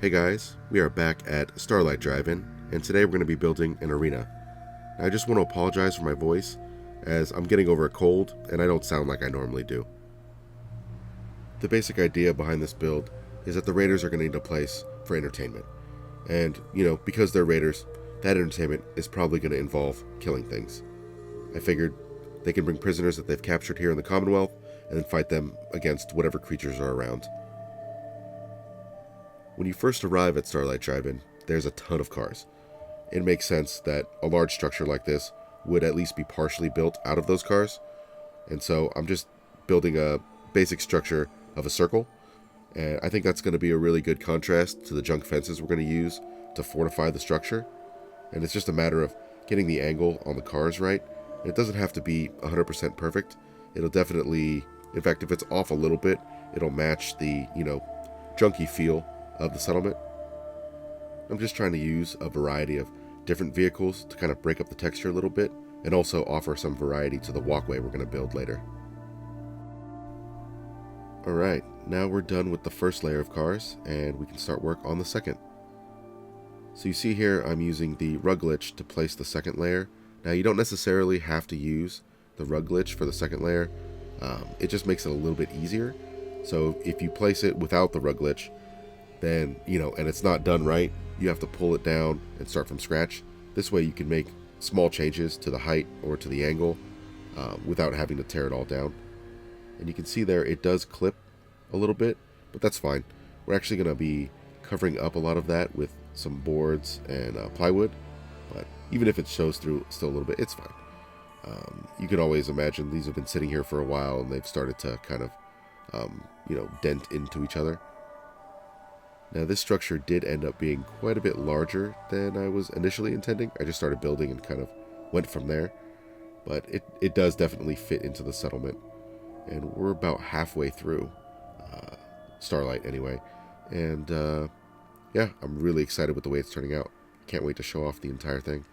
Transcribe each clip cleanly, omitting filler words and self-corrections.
Hey guys, we are back at Starlight Drive-In, and today we're going to be building an arena. Now, I just want to apologize for my voice, as I'm getting over a cold, and I don't sound like I normally do. The basic idea behind this build is that the raiders are going to need a place for entertainment. And, because they're raiders, that entertainment is probably going to involve killing things. I figured they can bring prisoners that they've captured here in the Commonwealth, and then fight them against whatever creatures are around. When you first arrive at Starlight Drive-In, there's a ton of cars. It makes sense that a large structure like this would at least be partially built out of those cars. And so I'm just building a basic structure of a circle. And I think that's going to be a really good contrast to the junk fences we're going to use to fortify the structure. And it's just a matter of getting the angle on the cars right. And it doesn't have to be 100% perfect. It'll definitely, in fact, if it's off a little bit, it'll match the, junky feel of the settlement. I'm just trying to use a variety of different vehicles to kind of break up the texture a little bit and also offer some variety to the walkway we're going to build later. Alright, now we're done with the first layer of cars and we can start work on the second. So you see here I'm using the rug glitch to place the second layer. Now you don't necessarily have to use the rug glitch for the second layer. It just makes it a little bit easier. So if you place it without the rug glitch, then, and it's not done right, you have to pull it down and start from scratch. This way you can make small changes to the height or to the angle without having to tear it all down. And you can see there it does clip a little bit, but that's fine. We're actually going to be covering up a lot of that with some boards and plywood, but even if it shows through still a little bit, it's fine. You can always imagine these have been sitting here for a while and they've started to kind of, dent into each other. Now this structure did end up being quite a bit larger than I was initially intending. I just started building and kind of went from there. But it does definitely fit into the settlement. And we're about halfway through Starlight anyway. And yeah, I'm really excited with the way it's turning out. Can't wait to show off the entire thing.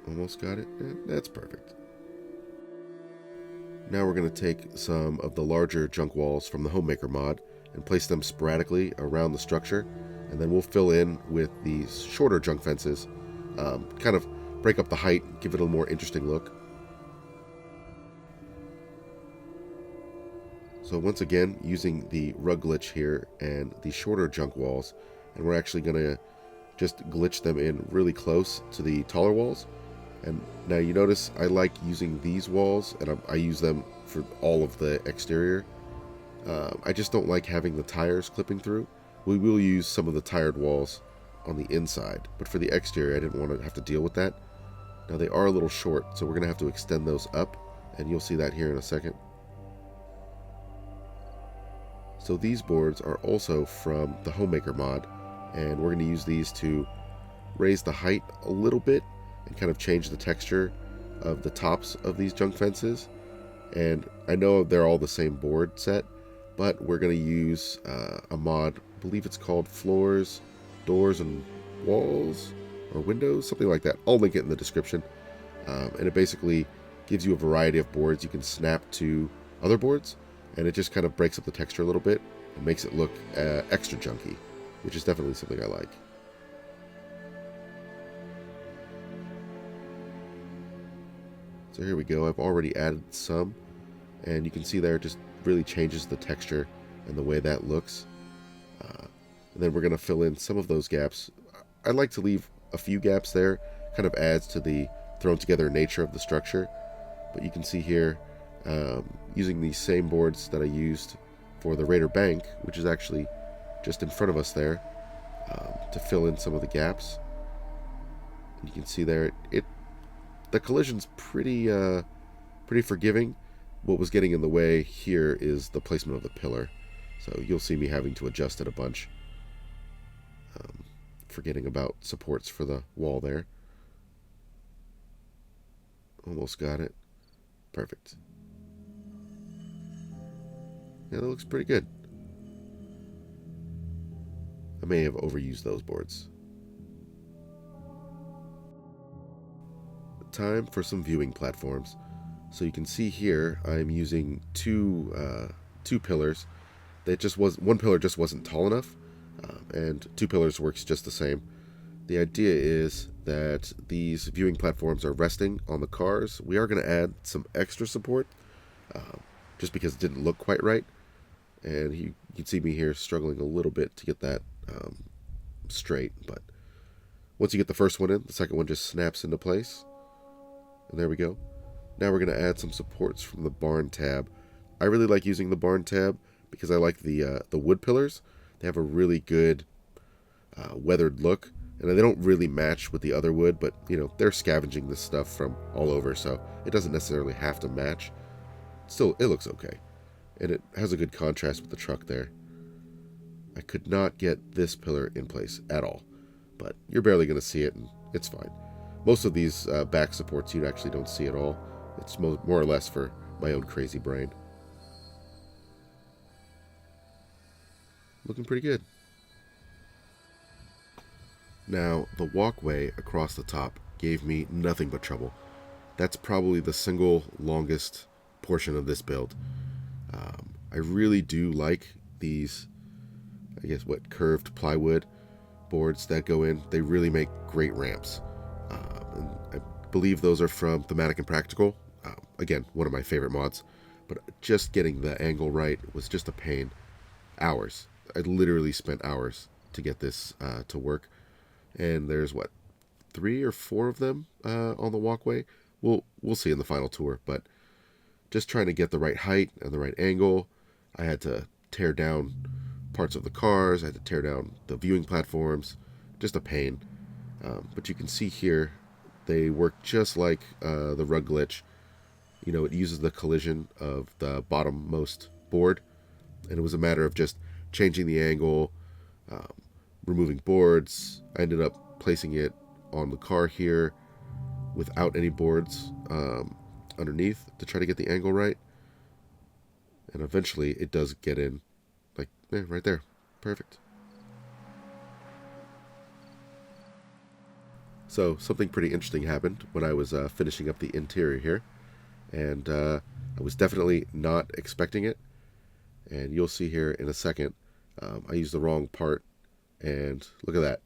Almost got it. That's perfect. Now we're going to take some of the larger junk walls from the Homemaker mod and place them sporadically around the structure, and then we'll fill in with these shorter junk fences, kind of break up the height, give it a more interesting look. So once again, using the rug glitch here and the shorter junk walls, and we're actually going to just glitch them in really close to the taller walls. And now you notice I like using these walls, and I use them for all of the exterior. I just don't like having the tires clipping through. We will use some of the tired walls on the inside, but for the exterior I didn't want to have to deal with that. Now they are a little short, so we're going to have to extend those up, and you'll see that here in a second. So these boards are also from the Homemaker mod, and we're going to use these to raise the height a little bit and kind of change the texture of the tops of these junk fences. And I know they're all the same board set, but we're going to use a mod, I believe it's called Floors, Doors, and Walls, or Windows, something like that. I'll link it in the description. And it basically gives you a variety of boards you can snap to other boards, and it just kind of breaks up the texture a little bit and makes it look extra junky, which is definitely something I like. So here we go, I've already added some, and you can see there it just really changes the texture and the way that looks. And then we're going to fill in some of those gaps. I like to leave a few gaps there, kind of adds to the thrown together nature of the structure. But you can see here, using these same boards that I used for the Raider Bank, which is actually just in front of us there, to fill in some of the gaps. And you can see there, the collision's pretty forgiving. What was getting in the way here is the placement of the pillar. So you'll see me having to adjust it a bunch. Forgetting about supports for the wall there. Almost got it. Perfect. Yeah, that looks pretty good. I may have overused those boards. Time for some viewing platforms. So you can see here I'm using two pillars It just was one pillar just wasn't tall enough, and two pillars works just the same. The idea is that these viewing platforms are resting on the cars. We are going to add some extra support, just because it didn't look quite right. And you can see me here struggling a little bit to get that straight. But once you get the first one in, the second one just snaps into place. And there we go. Now we're going to add some supports from the barn tab. I really like using the barn tab because I like the wood pillars. They have a really good weathered look. And they don't really match with the other wood, but, you know, they're scavenging this stuff from all over, so it doesn't necessarily have to match. Still, it looks okay. And it has a good contrast with the truck there. I could not get this pillar in place at all, but you're barely going to see it, and it's fine. Most of these back supports you actually don't see at all. It's more or less for my own crazy brain. Looking pretty good. Now, the walkway across the top gave me nothing but trouble. That's probably the single longest portion of this build. I really do like these, I guess, curved plywood boards that go in. They really make great ramps. And I believe those are from Thematic and Practical. Again, one of my favorite mods. But just getting the angle right was just a pain. Hours. I literally spent hours to get this to work. And there's, 3 or 4 of them on the walkway. We'll see in the final tour, but just trying to get the right height and the right angle. I had to tear down parts of the cars. I had to tear down the viewing platforms. Just a pain. But you can see here, they work just like the rug glitch. You know, it uses the collision of the bottommost board. And it was a matter of just changing the angle, removing boards. I ended up placing it on the car here without any boards underneath to try to get the angle right. And eventually it does get in, like, right there. Perfect. So something pretty interesting happened when I was finishing up the interior here. And I was definitely not expecting it. And you'll see here in a second, I used the wrong part. And look at that.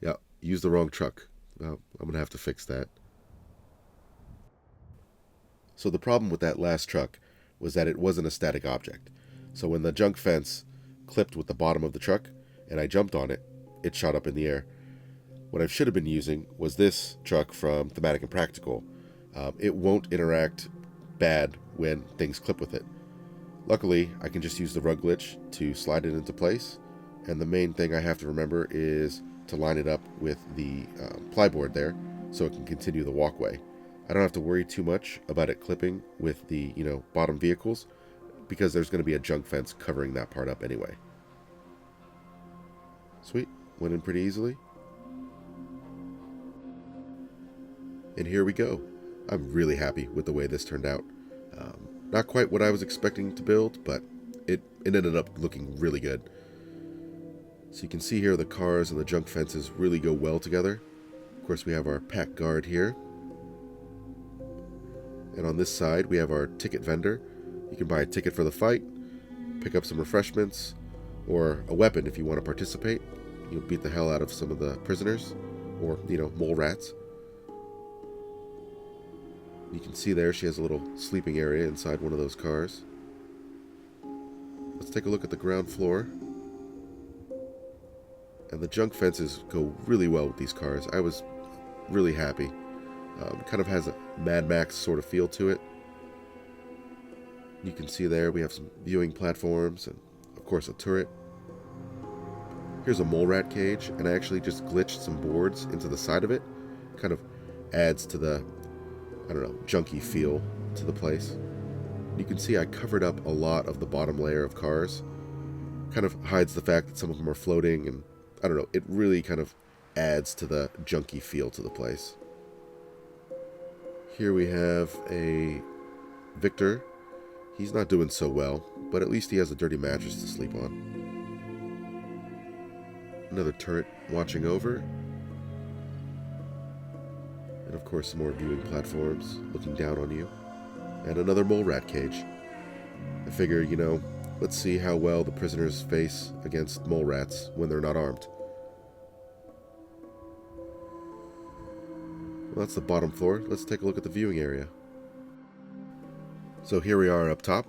Yeah, used the wrong truck. Well, I'm going to have to fix that. So the problem with that last truck was that it wasn't a static object. So when the junk fence clipped with the bottom of the truck and I jumped on it, it shot up in the air. What I should have been using was this truck from Thematic and Practical. It won't interact bad when things clip with it. Luckily, I can just use the rug glitch to slide it into place. And the main thing I have to remember is to line it up with the plyboard there so it can continue the walkway. I don't have to worry too much about it clipping with the, bottom vehicles because there's going to be a junk fence covering that part up anyway. Sweet. Went in pretty easily. And here we go. I'm really happy with the way this turned out. Not quite what I was expecting to build, but it ended up looking really good. So you can see here the cars and the junk fences really go well together. Of course, we have our pack guard here. And on this side, we have our ticket vendor. You can buy a ticket for the fight, pick up some refreshments, or a weapon if you want to participate. You'll beat the hell out of some of the prisoners, or, mole rats. You can see there she has a little sleeping area inside one of those cars. Let's take a look at the ground floor. And the junk fences go really well with these cars. I was really happy. Kind of has a Mad Max sort of feel to it. You can see there we have some viewing platforms and, of course, a turret. Here's a mole rat cage, and I actually just glitched some boards into the side of it. Kind of adds to the, junky feel to the place. You can see I covered up a lot of the bottom layer of cars. Kind of hides the fact that some of them are floating, and it really kind of adds to the junky feel to the place. Here we have a Victor. He's not doing so well, but at least he has a dirty mattress to sleep on. Another turret watching over. And of course some more viewing platforms looking down on you. And another mole rat cage. I figure, Let's see how well the prisoners face against mole rats when they're not armed. Well, that's the bottom floor. Let's take a look at the viewing area. So here we are up top.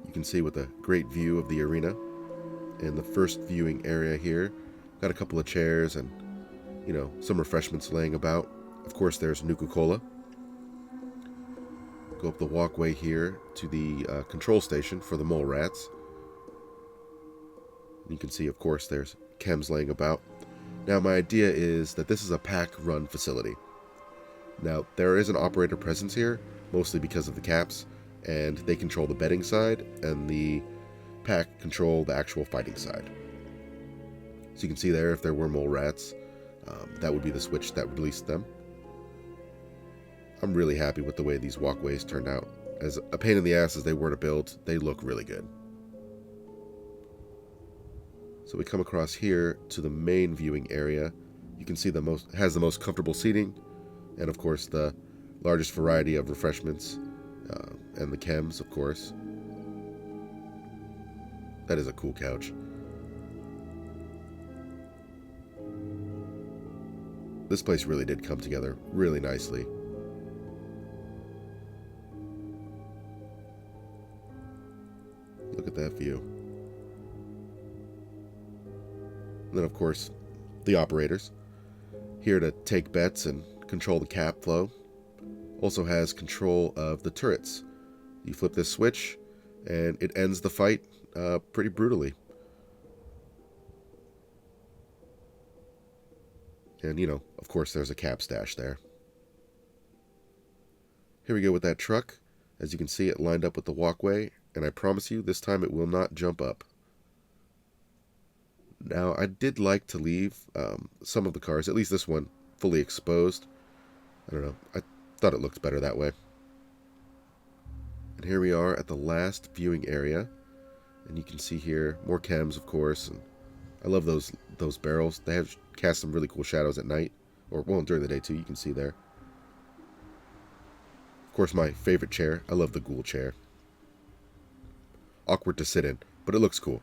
You can see with a great view of the arena. And the first viewing area here, got a couple of chairs and, some refreshments laying about. Of course, there's Nuka-Cola. Go up the walkway here to the control station for the mole rats. You can see, of course, there's chems laying about. Now, my idea is that this is a pack-run facility. Now, there is an operator presence here, mostly because of the caps, and they control the bedding side, and the pack control the actual fighting side. So you can see there, if there were mole rats, that would be the switch that released them. I'm really happy with the way these walkways turned out. As a pain in the ass as they were to build, they look really good. So we come across here to the main viewing area. You can see has the most comfortable seating, and of course the largest variety of refreshments, and the chems, of course. That is a cool couch. This place really did come together really nicely. Look at that view. And then, of course, the operators. Here to take bets and control the cap flow. Also has control of the turrets. You flip this switch, and it ends the fight pretty brutally. And, of course, there's a cap stash there. Here we go with that truck. As you can see, it lined up with the walkway, and I promise you, this time it will not jump up. Now, I did like to leave some of the cars, at least this one, fully exposed. I don't know, I thought it looked better that way. And here we are at the last viewing area. And you can see here, more chems, of course. And I love those barrels. They have cast some really cool shadows at night. Or, well, during the day, too, you can see there. Of course, my favorite chair. I love the ghoul chair. Awkward to sit in, but it looks cool.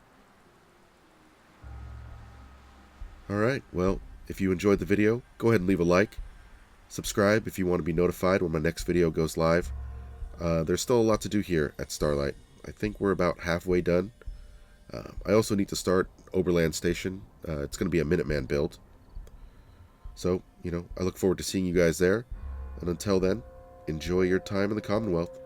Alright, well, if you enjoyed the video, go ahead and leave a like. Subscribe if you want to be notified when my next video goes live. There's still a lot to do here at Starlight. I think we're about halfway done. I also need to start Oberland Station. It's going to be a Minuteman build. So, I look forward to seeing you guys there. And until then, enjoy your time in the Commonwealth.